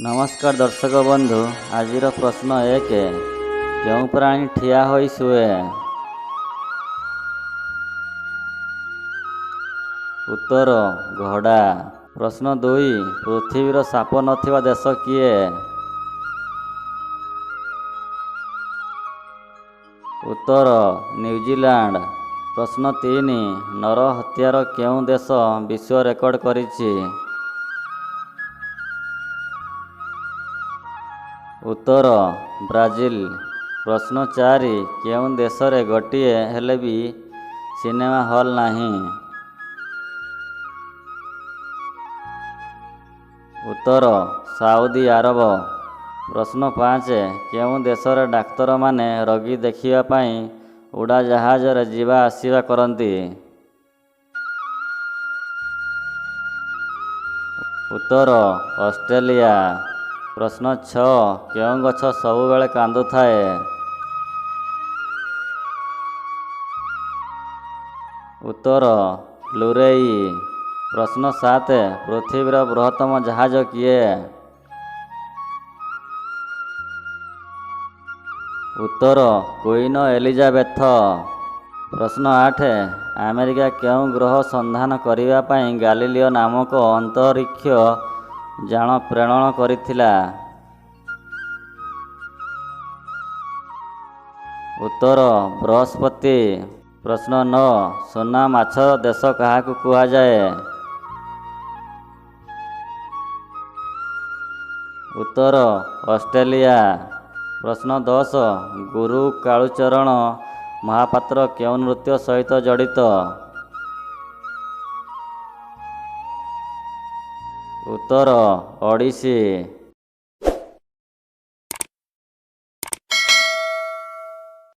नमस्कार दर्शक बंधु आज प्रश्न 1 क्यों प्राणी ठिया होई शुए। उत्तर घोड़ा। प्रश्न 2 पृथ्वीर साप नथिबा देश किए। उत्तर न्यूजीलैंड। प्रश्न 3 नर हत्यार केउं देश विश्व रेकर्ड करिछि। उत्तर ब्राजिल। प्रश्न 4 केउं देश रे गोटिए हेले भी सिनेमा हॉल नाही। उत्तर साउदी अरब। प्रश्न 5 केउं देश रे डाक्तर माने रोगी देखिबा पई उड़ाजाहाज रे जीवा आसीबा करंती। उत्तर ऑस्ट्रेलिया। प्रश्न 6 केउं गछ सबुबेले कांदु थाए। उत्तर लुरेई। प्रश्न 7 पृथ्वीर बृहत्तम जहाज किए। उत्तर क्वीन एलिजाबेथ। प्रश्न 8 अमेरिका केउं ग्रह संधान करिबा पई गालिलियो नामक अंतरिक्ष जान प्रेरण करिथिला। उत्तर बृहस्पति। प्रश्न 9 सोना माछ देश काहाकु कुहा जाए। उत्तर ऑस्ट्रेलिया। प्रश्न 10 गुरु कालुचरण महापात्र केउं नृत्य सहित जड़ित। उत्तर ओडिसी।